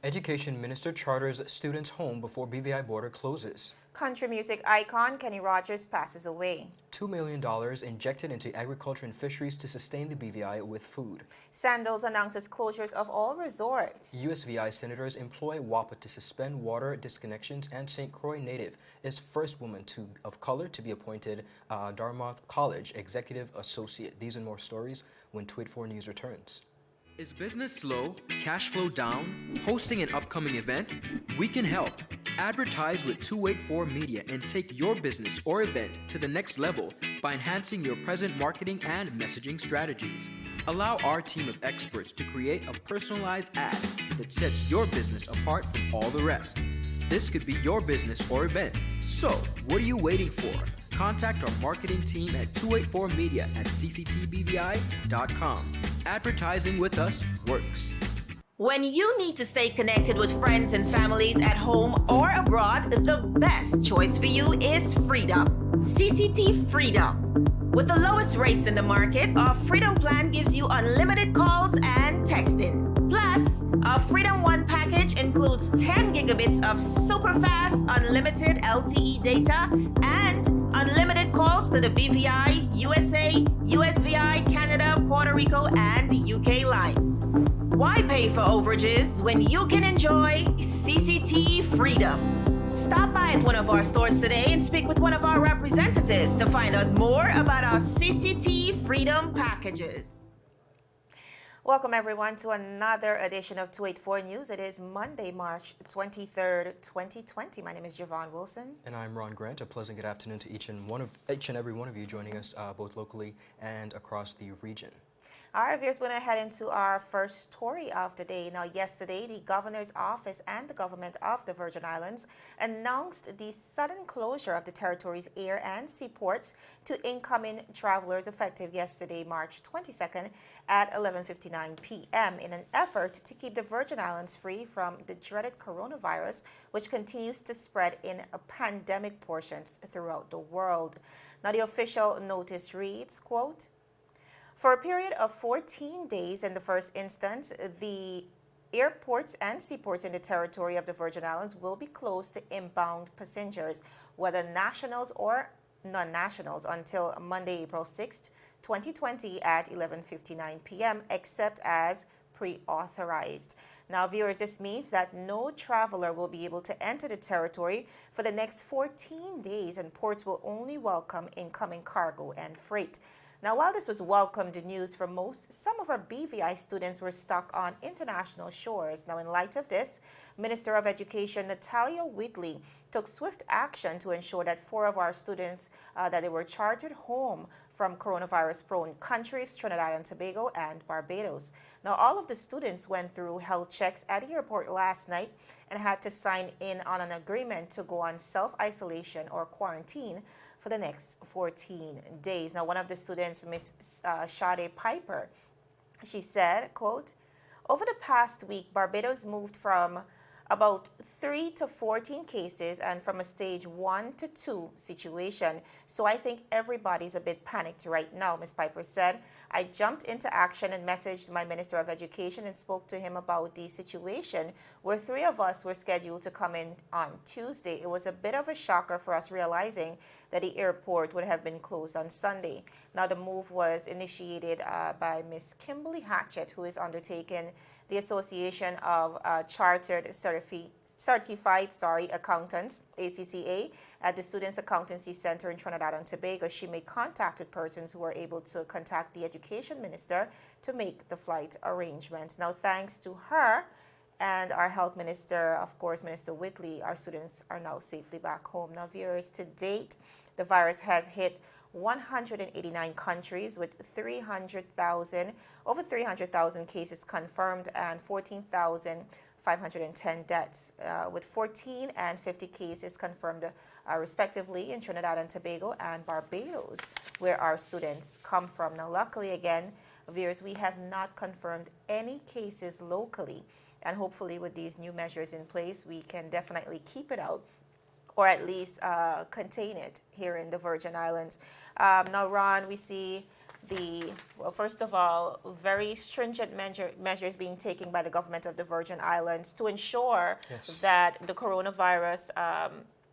Education Minister charters students home before BVI border closes. Country music icon Kenny Rogers passes away. $2 million injected into agriculture and fisheries to sustain the BVI with food. Sandals announces closures of all resorts. USVI senators employ WAPA to suspend water disconnections, and St. Croix native is first woman of color to be appointed Dartmouth College Executive Associate. These and more stories when Tweet 4 News returns. Is business slow? Cash flow down? Hosting an upcoming event? We can help. Advertise with 284 Media and take your business or event to the next level by enhancing your present marketing and messaging strategies. Allow our team of experts to create a personalized ad that sets your business apart from all the rest. This could be your business or event. So, what are you waiting for? Contact our marketing team at 284media at cctbvi.com. Advertising with us works. When you need to stay connected with friends and families at home or abroad, the best choice for you is Freedom. CCT Freedom. With the lowest rates in the market, our Freedom plan gives you unlimited calls and texting. Plus, our Freedom One package includes 10 gigabits of super fast, unlimited LTE data and unlimited calls to the BVI, USA, USVI, Canada, Puerto Rico, and UK lines. Why pay for overages when you can enjoy CCT Freedom? Stop by at one of our stores today and speak with one of our representatives to find out more about our CCT Freedom packages. Welcome everyone to another edition of 284 News. It is Monday, March 23rd, 2020. My name is Javon Wilson. And I'm Ron Grant. A pleasant good afternoon to each and every one of you joining us both locally and across the region. All right, viewers, we're going to head into our first story of the day. Now, yesterday, the Governor's Office and the government of the Virgin Islands announced the sudden closure of the territory's air and seaports to incoming travelers effective yesterday, March 22nd at 11:59 p.m. in an effort to keep the Virgin Islands free from the dreaded coronavirus, which continues to spread in pandemic portions throughout the world. Now, the official notice reads, quote, "For a period of 14 days in the first instance, the airports and seaports in the territory of the Virgin Islands will be closed to inbound passengers, whether nationals or non-nationals, until Monday, April 6th, 2020 at 11:59 p.m., except as pre-authorized." Now, viewers, this means that no traveler will be able to enter the territory for the next 14 days, and ports will only welcome incoming cargo and freight. Now, while this was welcomed news for most, some of our BVI students were stuck on international shores. Now, in light of this, Minister of Education Natalia Whitley took swift action to ensure that 4 of our students that they were chartered home from coronavirus-prone countries, Trinidad and Tobago and Barbados. Now, all of the students went through health checks at the airport last night and had to sign in on an agreement to go on self-isolation or quarantine for the next 14 days. Now, one of the students, Miss Sade Piper, she said, quote, "Over the past week, Barbados moved from about 3 to 14 cases and from a stage 1 to 2 situation. So I think everybody's a bit panicked right now," Ms. Piper said. "I jumped into action and messaged my Minister of Education and spoke to him about the situation where 3 of us were scheduled to come in on Tuesday. It was a bit of a shocker for us realizing that the airport would have been closed on Sunday." Now, the move was initiated by Ms. Kimberly Hatchett, who is undertaking the Association of Chartered Certified Accountants, ACCA, at the Students Accountancy Center in Trinidad and Tobago. She made contact with persons who were able to contact the Education Minister to make the flight arrangements. Now, thanks to her and our Health Minister, of course, Minister Whitley, our students are now safely back home. Now, viewers, to date, the virus has hit 189 countries with over 300,000 cases confirmed and 14,510 deaths, with 14 and 50 cases confirmed respectively in Trinidad and Tobago and Barbados, where our students come from. Now, luckily, again, viewers, we have not confirmed any cases locally, and hopefully with these new measures in place, we can definitely keep it out, or at least contain it here in the Virgin Islands. Now, Ron, we see well, first of all, very stringent measures being taken by the government of the Virgin Islands to ensure Yes. that the coronavirus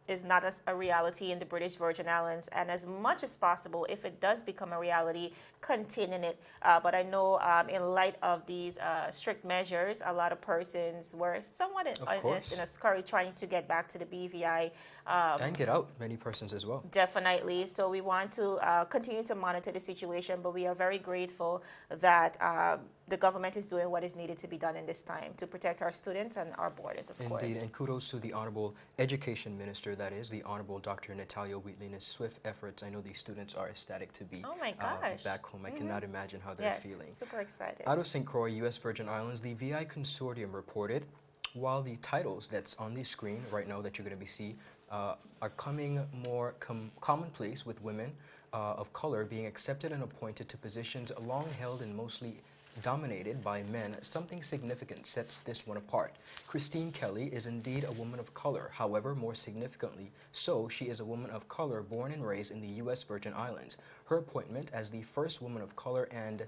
is not a reality in the British Virgin Islands, and as much as possible, if it does become a reality, containing it. But I know in light of these strict measures, a lot of persons were somewhat course. in a scurry trying to get back to the BVI. And get out, many persons as well. Definitely. So we want to continue to monitor the situation, but we are very grateful that the government is doing what is needed to be done in this time to protect our students and our borders, of course. Indeed, and kudos to the Honorable Education Minister, that is, the Honorable Dr. Natalia Wheatley, and his swift efforts. I know these students are ecstatic to be Oh my gosh. back home. I cannot imagine how they're Yes, feeling. super excited. Out of St. Croix, U.S. Virgin Islands, the VI Consortium reported, while the titles that's on the screen right now that you're going to be seeing are coming more commonplace, with women of color being accepted and appointed to positions long held and mostly dominated by men, something significant sets this one apart. Christine Kelly is indeed a woman of color. However, more significantly so, she is a woman of color born and raised in the U.S. Virgin Islands. Her appointment as the first woman of color and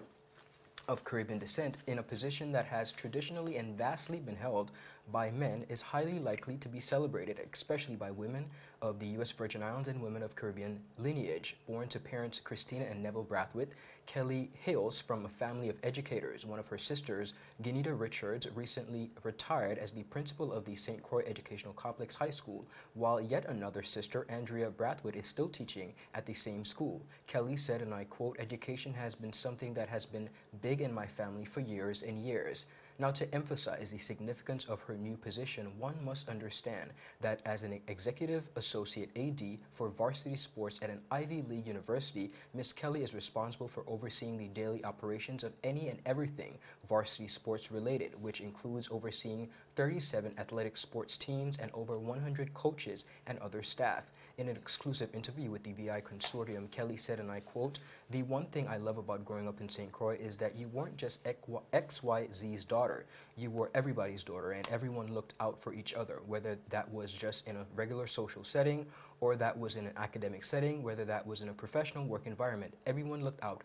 of Caribbean descent in a position that has traditionally and vastly been held by men is highly likely to be celebrated, especially by women of the U.S. Virgin Islands and women of Caribbean lineage. Born to parents Christina and Neville Brathwaite, Kelly hails from a family of educators. One of her sisters, Ginita Richards, recently retired as the principal of the St. Croix Educational Complex High School, while yet another sister, Andrea Brathwaite, is still teaching at the same school. Kelly said, and I quote, "Education has been something that has been big in my family for years and years." Now, to emphasize the significance of her new position, one must understand that as an Executive Associate AD for varsity sports at an Ivy League university, Ms. Kelly is responsible for overseeing the daily operations of any and everything varsity sports related, which includes overseeing 37 athletic sports teams and over 100 coaches and other staff. In an exclusive interview with the VI Consortium, Kelly said, and I quote, "The one thing I love about growing up in St. Croix is that you weren't just XYZ's daughter. You were everybody's daughter, and everyone looked out for each other, whether that was just in a regular social setting or that was in an academic setting, whether that was in a professional work environment. Everyone looked out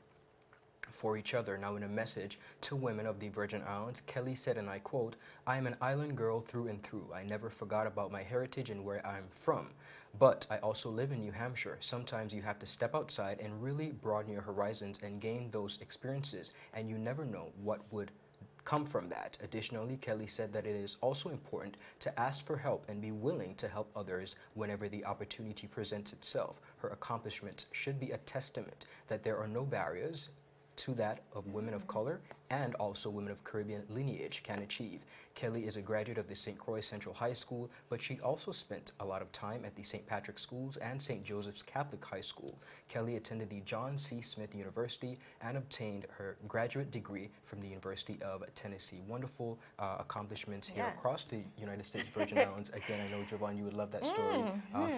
for each other." Now, in a message to women of the Virgin Islands, Kelly said, and I quote, "I am an island girl through and through. I never forgot about my heritage and where I'm from. But I also live in New Hampshire. Sometimes you have to step outside and really broaden your horizons and gain those experiences, and you never know what would come from that." Additionally, Kelly said that it is also important to ask for help and be willing to help others whenever the opportunity presents itself. Her accomplishments should be a testament that there are no barriers to that of women of color and also women of Caribbean lineage can achieve. Kelly is a graduate of the St. Croix Central High School, but she also spent a lot of time at the St. Patrick's Schools and St. Joseph's Catholic High School. Kelly attended the John C. Smith University and obtained her graduate degree from the University of Tennessee. Wonderful accomplishments here Yes. across the United States Virgin Islands. Again, I know, Javon, you would love that story.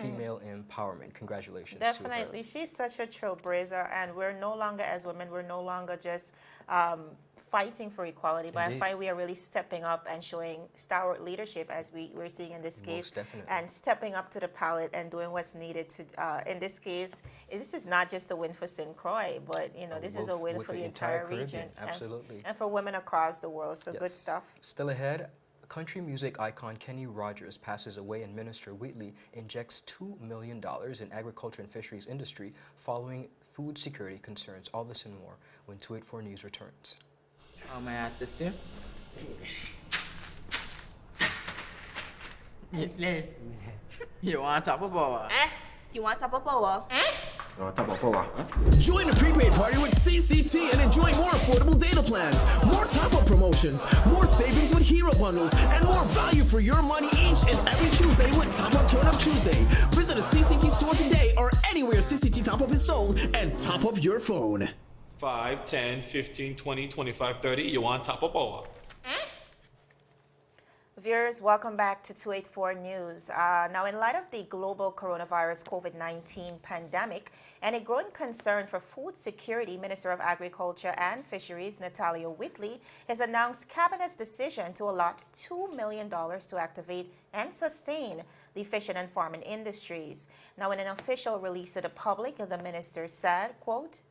Female empowerment. Congratulations to her. Definitely. She's such a trailblazer, and we're no longer, as women, we're no longer just fighting for equality, but Indeed. I find we are really stepping up and showing stalwart leadership, as we're seeing in this case, Most definitely. and stepping up to the palette and doing what's needed to, in this case, this is not just a win for St. Croix, but, you know, this is a win with for the entire entire region. Caribbean. Absolutely. And for women across the world, so good Yes. stuff. Still ahead, country music icon Kenny Rogers passes away, and Minister Wheatley injects $2 million in agriculture and fisheries industry following food security concerns. All this and more when 284 News returns. How may I assist you? Yes. You want top of power? You want top of power? Join the prepaid party with CCT and enjoy more affordable data plans, more top-up promotions, more savings with hero bundles, and more value for your money each and every Tuesday with Top Up Turn Up Tuesday. Visit a CCT store today or anywhere CCT Top Up is sold and top up your phone. 5, 10, 15, 20, 25, 30. You want top of power? Viewers, welcome back to 284 News. Now, in light of the global coronavirus COVID-19 pandemic and a growing concern for food security, Minister of Agriculture and Fisheries Natalia Wheatley has announced Cabinet's decision to allot $2 million to activate and sustain the fishing and farming industries. Now, in an official release to the public, the minister said, quote,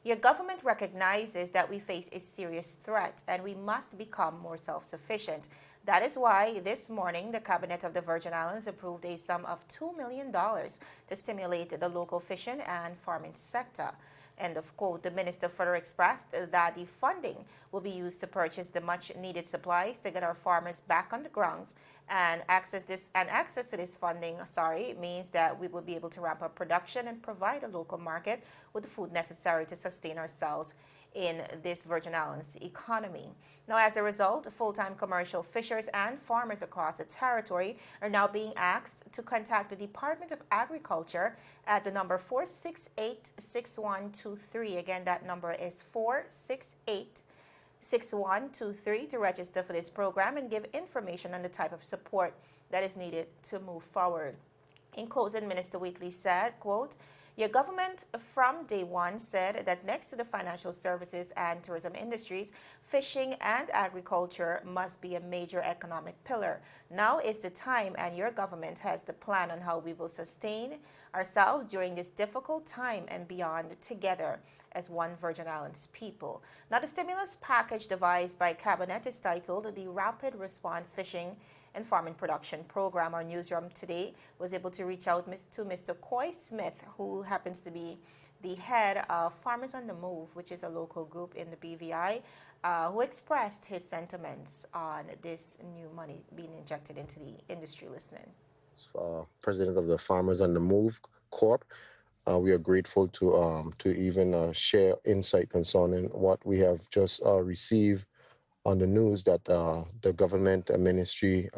Your government recognizes that we face a serious threat and we must become more self-sufficient. That is why this morning the Cabinet of the Virgin Islands approved a sum of $2 million to stimulate the local fishing and farming sector. End of quote. The minister further expressed that the funding will be used to purchase the much needed supplies to get our farmers back on the grounds, and access to this funding, means that we will be able to ramp up production and provide a local market with the food necessary to sustain ourselves in this Virgin Islands economy. Now, as a result, full-time commercial fishers and farmers across the territory are now being asked to contact the Department of Agriculture at the number 468-6123. Again, that number is 468-6123 to register for this program and give information on the type of support that is needed to move forward. In closing, Minister Wheatley said, quote, "Your government from day one said that next to the financial services and tourism industries, fishing and agriculture must be a major economic pillar. Now is the time, and your government has the plan on how we will sustain ourselves during this difficult time and beyond together as one Virgin Islands people." Now, the stimulus package devised by Cabinet is titled the Rapid Response Fishing and Farming Production Program. Our newsroom today was able to reach out to Mr. Coy Smith, who happens to be the head of Farmers on the Move, which is a local group in the BVI, who expressed his sentiments on this new money being injected into the industry. Listening. President of the Farmers on the Move Corp. We are grateful to even share insight concerning what we have just received on the news that the government ministry,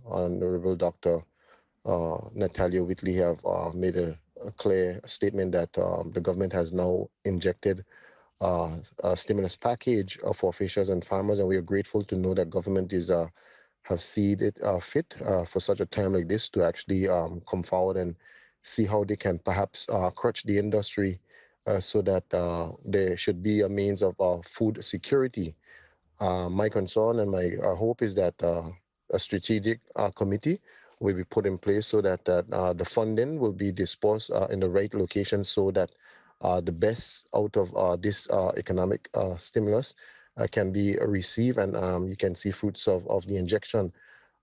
Honorable Dr. Natalia Whitley, have made a clear statement that the government has now injected a stimulus package for fishers and farmers, and we are grateful to know that government is have seen it fit for such a time like this to actually come forward and see how they can perhaps crutch the industry so that there should be a means of food security. My concern and my hope is that a strategic committee will be put in place so that the funding will be dispersed in the right location so that the best out of this economic stimulus can be received, and you can see fruits of the injection.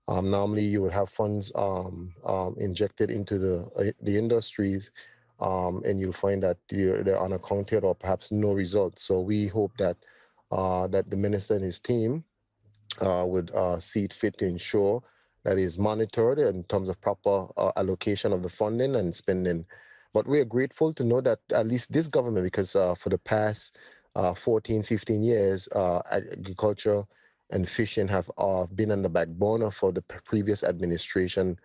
Normally, you would have funds injected into the industries, and you'll find that they're unaccounted or perhaps no results. So we hope that that the minister and his team would see it fit to ensure that is monitored in terms of proper allocation of the funding and spending. But we are grateful to know that at least this government, because for the past 14, 15 years, agriculture and fishing have been on the back burner for the previous administration.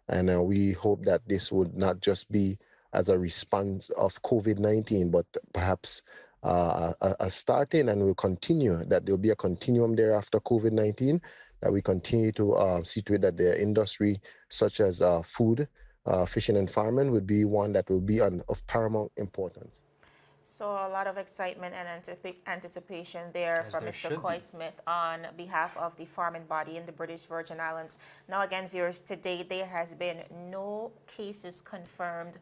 And we hope that this would not just be as a response of COVID-19, but perhaps a starting and will continue, that there will be a continuum there after COVID-19, that we continue to see to it that the industry such as food, fishing and farming would be one that will be of paramount importance. So a lot of excitement and anticipation there As from there Mr. should Coy be. Smith on behalf of the farming body in the British Virgin Islands. Now again, viewers, today there has been no cases confirmed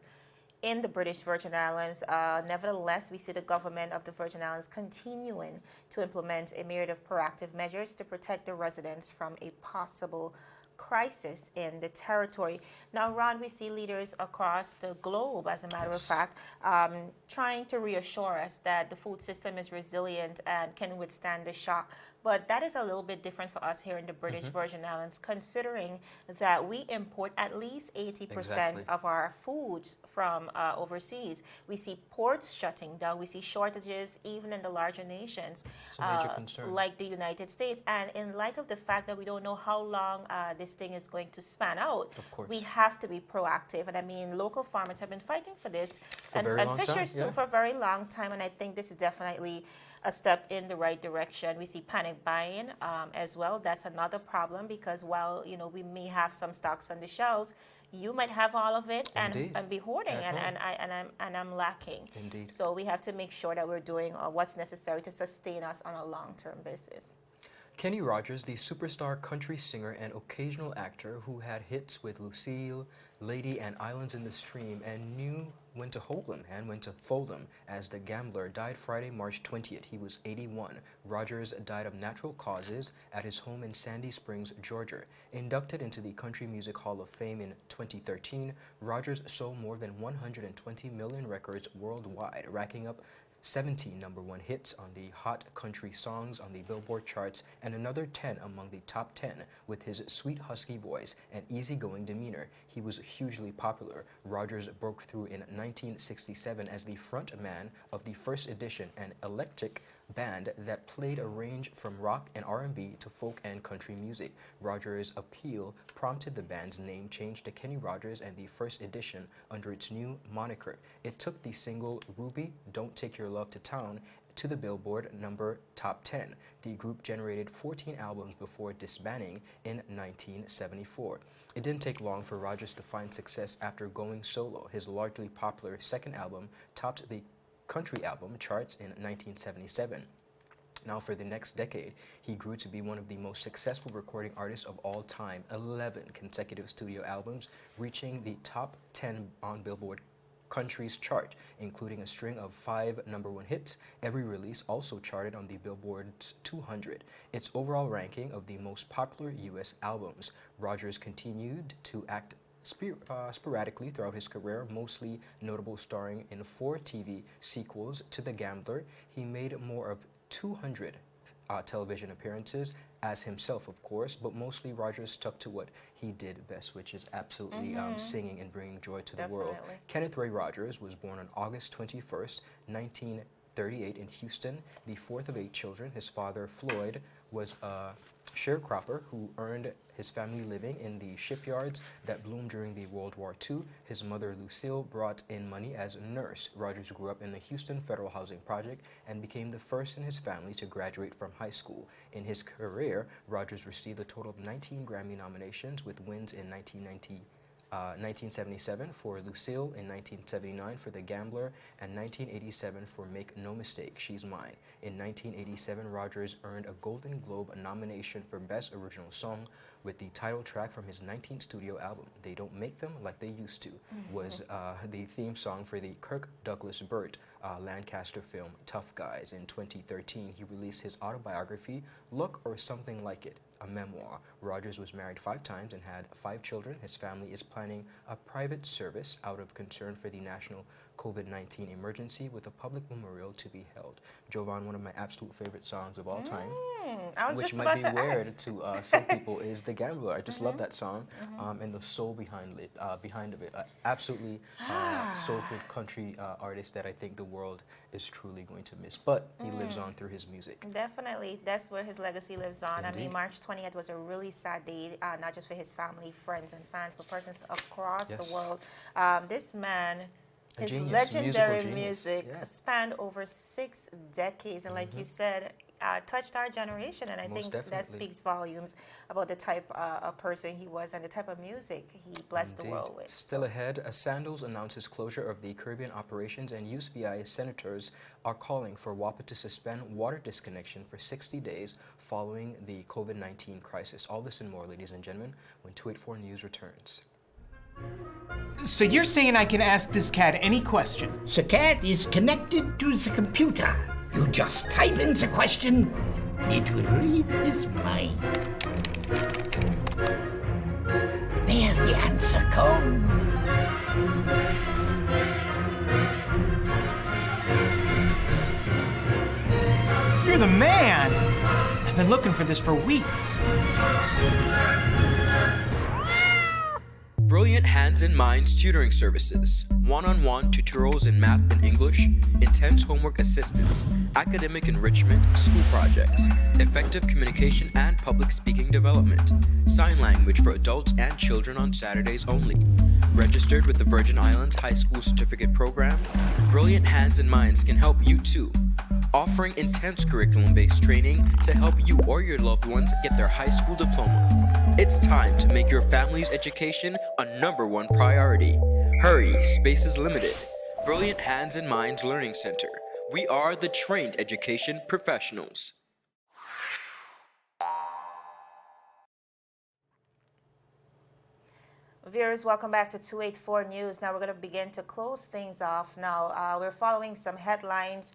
in the British Virgin Islands. Nevertheless, we see the government of the Virgin Islands continuing to implement a myriad of proactive measures to protect the residents from a possible crisis in the territory. Now, Ron, we see leaders across the globe, as a matter of fact, trying to reassure us that the food system is resilient and can withstand the shock. But that is a little bit different for us here in the British Virgin Islands, considering that we import at least 80% Exactly. of our foods from overseas. We see ports shutting down. We see shortages even in the larger nations, It's a major concern. like the United States. And in light of the fact that we don't know how long this thing is going to span out, Of course. we have to be proactive. And I mean, local farmers have been fighting for this, For a very long time, fishers too, yeah. for a very long time. And I think this is definitely a step in the right direction. We see panic buying as well. That's another problem, because while we may have some stocks on the shelves, you might have all of it Indeed. and be hoarding, At and I'm lacking. Indeed. So we have to make sure that we're doing what's necessary to sustain us on a long-term basis. Kenny Rogers, the superstar country singer and occasional actor who had hits with Lucille, Lady, and Islands in the Stream, and knew when to hold them and when to fold them as the gambler, died Friday, March 20th. He was 81. Rogers died of natural causes at his home in Sandy Springs, Georgia. Inducted into the Country Music Hall of Fame in 2013, Rogers sold more than 120 million records worldwide, racking up 17 number one hits on the Hot Country Songs on the Billboard charts and another 10 among the top 10. With his sweet husky voice and easygoing demeanor, he was hugely popular. Rogers broke through in 1967 as the front man of the First Edition, an eclectic band that played a range from rock and R&B to folk and country music. Rogers' appeal prompted the band's name change to Kenny Rogers and the First Edition under its new moniker. It took the single Ruby, Don't Take Your Love to Town to the Billboard top 10. The group generated 14 albums before disbanding in 1974. It didn't take long for Rogers to find success after going solo. His largely popular second album topped the country album charts in 1977. Now, for the next decade, he grew to be one of the most successful recording artists of all time. 11 consecutive studio albums, reaching the top 10 on Billboard Country's chart, including a string of 5 number one hits. Every release also charted on the Billboard's 200. Its overall ranking of the most popular U.S. albums. Rogers continued to act sporadically throughout his career, mostly notable starring in 4 TV sequels to The Gambler. He made more of 200 television appearances as himself, of course, but mostly Rogers stuck to what he did best, which is absolutely singing and bringing joy to the world. Kenneth Ray Rogers was born on August 21st, 1938 in Houston, the fourth of 8 children. His father, Floyd, was a sharecropper who earned his family living in the shipyards that bloomed during the World War II. His mother, Lucille, brought in money as a nurse. Rogers grew up in the Houston Federal Housing Project and became the first in his family to graduate from high school. In his career, Rogers received a total of 19 Grammy nominations, with wins in 1977 for Lucille, in 1979 for The Gambler, and 1987 for Make No Mistake, She's Mine. In 1987, Rogers earned a Golden Globe nomination for Best Original Song with the title track from his 19th studio album, They Don't Make Them Like They Used To, was the theme song for the Kirk Douglas Burt Lancaster film Tough Guys. In 2013, he released his autobiography, Look or Something Like It, a memoir. Rogers was married 5 times and had 5 children. His family is planning a private service out of concern for the national COVID-19 emergency, with a public memorial to be held. Jovan, one of my absolute favorite songs of all time, which might be weird to some people, is The Gambler. I just love that song and the soul behind it. Absolutely soulful country artist that I think the world is truly going to miss. But he lives on through his music. Definitely. That's where his legacy lives on. Indeed. I mean, March 20th was a really sad day, not just for his family, friends, and fans, but persons across the world. This man, his legendary music spanned over 6 decades, and like you said, touched our generation, and I think that speaks volumes about the type of person he was and the type of music he blessed the world with. Still ahead, Sandals announces closure of the Caribbean operations, and USVI senators are calling for WAPA to suspend water disconnection for 60 days following the COVID-19 crisis. All this and more, ladies and gentlemen, when 284 News returns. So you're saying I can ask this cat any question? The cat is connected to the computer. You just type in the question, it will read his mind. There the answer comes. You're the man! I've been looking for this for weeks. Brilliant Hands and Minds tutoring services, one-on-one tutorials in math and English, intense homework assistance, academic enrichment, school projects, effective communication and public speaking development, sign language for adults and children on Saturdays only. Registered with the Virgin Islands High School Certificate Program, Brilliant Hands and Minds can help you too. Offering intense curriculum-based training to help you or your loved ones get their high school diploma. It's time to make your family's education a #1 priority. Hurry, space is limited. Brilliant Hands and Minds Learning Center. We are the trained education professionals. Viewers, welcome back to 284 News. Now we're going to begin to close things off. Now we're following some headlines.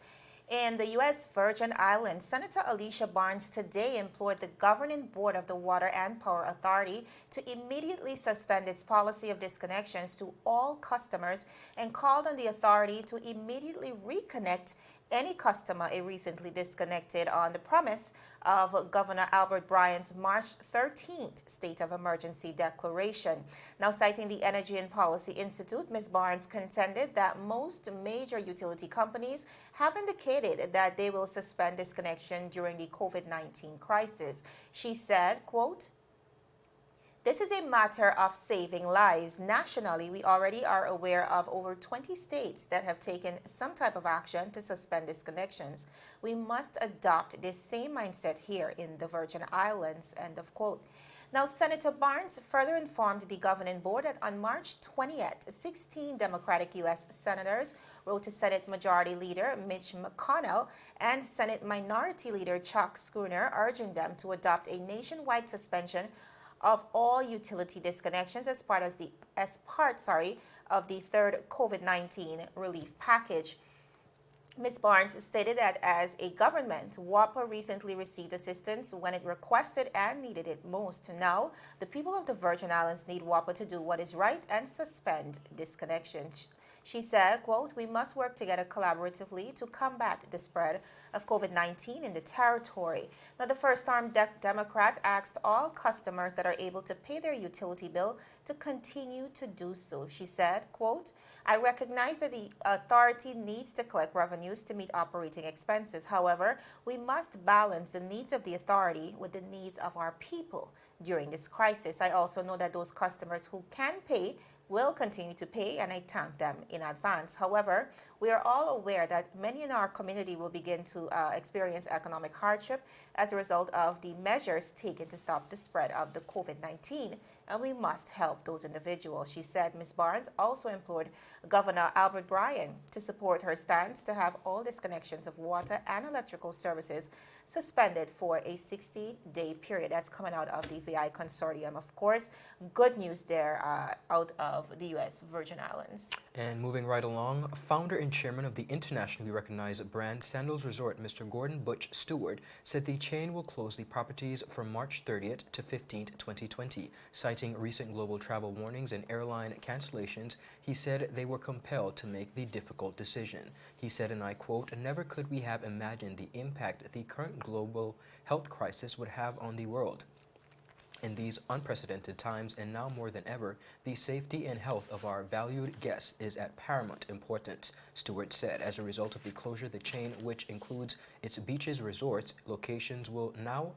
In the U.S. Virgin Islands, Senator Alicia Barnes today implored the governing board of the Water and Power Authority to immediately suspend its policy of disconnections to all customers and called on the authority to immediately reconnect any customer it recently disconnected on the premise of Governor Albert Bryan's March 13th State of Emergency declaration. Now, citing the Energy and Policy Institute, Ms. Barnes contended that most major utility companies have indicated that they will suspend disconnection during the COVID-19 crisis. She said, quote, "This is a matter of saving lives. Nationally, we already are aware of over 20 states that have taken some type of action to suspend disconnections. We must adopt this same mindset here in the Virgin Islands," end of quote. Now, Senator Barnes further informed the governing board that on March 20th, 16 Democratic U.S. senators wrote to Senate Majority Leader Mitch McConnell and Senate Minority Leader Chuck Schumer, urging them to adopt a nationwide suspension of all utility disconnections as part of the third COVID-19 relief package. Ms. Barnes stated that as a government, WAPA recently received assistance when it requested and needed it most. Now, the people of the Virgin Islands need WAPA to do what is right and suspend disconnections. She said, quote, "We must work together collaboratively to combat the spread of COVID-19 in the territory." Now, the first-term Democrat asked all customers that are able to pay their utility bill to continue to do so. She said, quote, "I recognize that the authority needs to collect revenues to meet operating expenses. However, we must balance the needs of the authority with the needs of our people during this crisis. I also know that those customers who can pay will continue to pay, and I thank them in advance. However, we are all aware that many in our community will begin to experience economic hardship as a result of the measures taken to stop the spread of the COVID-19, and we must help those individuals," she said. Ms. Barnes also implored Governor Albert Bryan to support her stance to have all disconnections of water and electrical services suspended for a 60-day period. That's coming out of the VI Consortium, of course. Good news there out of the U.S. Virgin Islands. And moving right along, founder and chairman of the internationally recognized brand Sandals Resort, Mr. Gordon Butch Stewart, said the chain will close the properties from March 30th to 15th, 2020. Citing recent global travel warnings and airline cancellations, he said they were compelled to make the difficult decision. He said, and I quote, "Never could we have imagined the impact the current global health crisis would have on the world. In these unprecedented times, and now more than ever, the safety and health of our valued guests is at paramount importance," Stewart said. As a result of the closure, the chain, which includes its beaches resorts locations, will now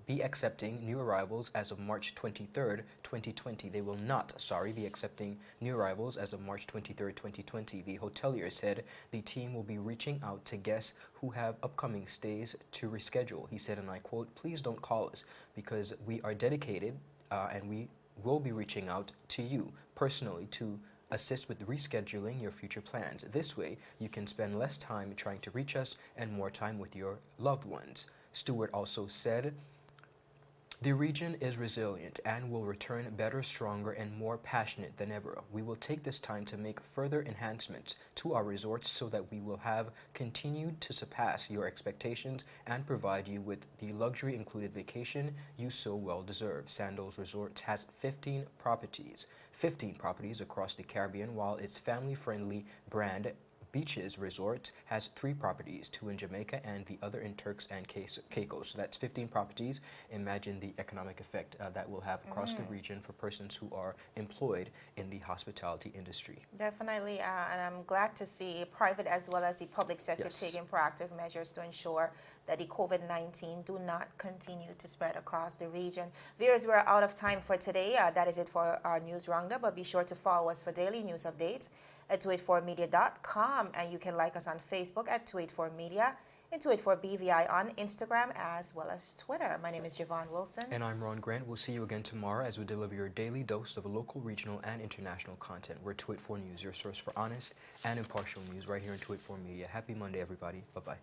be accepting new arrivals as of March 23rd, 2020. They will not, be accepting new arrivals as of March 23rd, 2020. The hotelier said the team will be reaching out to guests who have upcoming stays to reschedule. He said, and I quote, "Please don't call us because we are dedicated and we will be reaching out to you personally to assist with rescheduling your future plans. This way, you can spend less time trying to reach us and more time with your loved ones." Stewart also said, "The region is resilient and will return better, stronger, and more passionate than ever. We will take this time to make further enhancements to our resorts so that we will have continued to surpass your expectations and provide you with the luxury-included vacation you so well deserve." Sandals Resort has 15 properties across the Caribbean, while its family-friendly brand Beaches Resort has 3 properties, 2 in Jamaica and the other in Turks and Caicos. So that's 15 properties. Imagine the economic effect that will have across the region for persons who are employed in the hospitality industry. Definitely, and I'm glad to see private as well as the public sector taking proactive measures to ensure that the COVID-19 do not continue to spread across the region. Viewers, we're out of time for today. That is it for our news roundup, but be sure to follow us for daily news updates at 284media.com, and you can like us on Facebook at 284media and 284BVI on Instagram as well as Twitter. My name is Javon Wilson. And I'm Ron Grant. We'll see you again tomorrow as we deliver your daily dose of local, regional, and international content. We're 284 News, your source for honest and impartial news right here in 284 Media. Happy Monday, everybody. Bye-bye.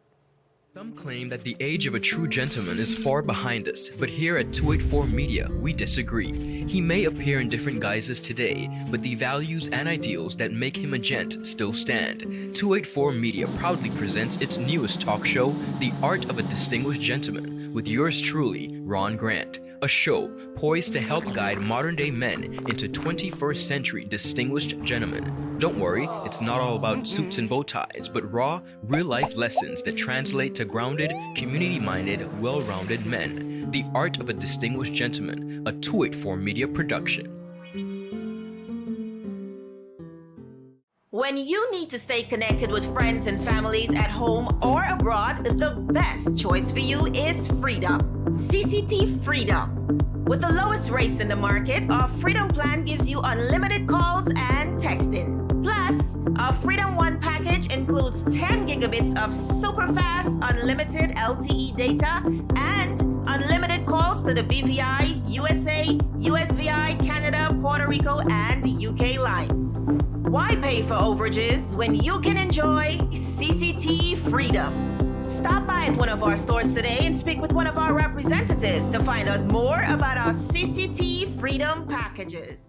Some claim that the age of a true gentleman is far behind us, but here at 284 Media, we disagree. He may appear in different guises today, but the values and ideals that make him a gent still stand. 284 Media proudly presents its newest talk show, The Art of a Distinguished Gentleman, with yours truly, Ron Grant. A show poised to help guide modern-day men into 21st century distinguished gentlemen. Don't worry, it's not all about suits and bow ties, but raw, real-life lessons that translate to grounded, community-minded, well-rounded men. The Art of a Distinguished Gentleman, a 284 Media production. When you need to stay connected with friends and families at home or abroad, the best choice for you is Freedom. CCT Freedom. With the lowest rates in the market, our Freedom plan gives you unlimited calls and texting. Plus, our Freedom One package includes 10 gigabits of super fast, unlimited LTE data and unlimited calls to the BVI, USA, USVI, Canada, Puerto Rico, and UK lines. Why pay for overages when you can enjoy CCT Freedom? Stop by at one of our stores today and speak with one of our representatives to find out more about our CCT Freedom packages.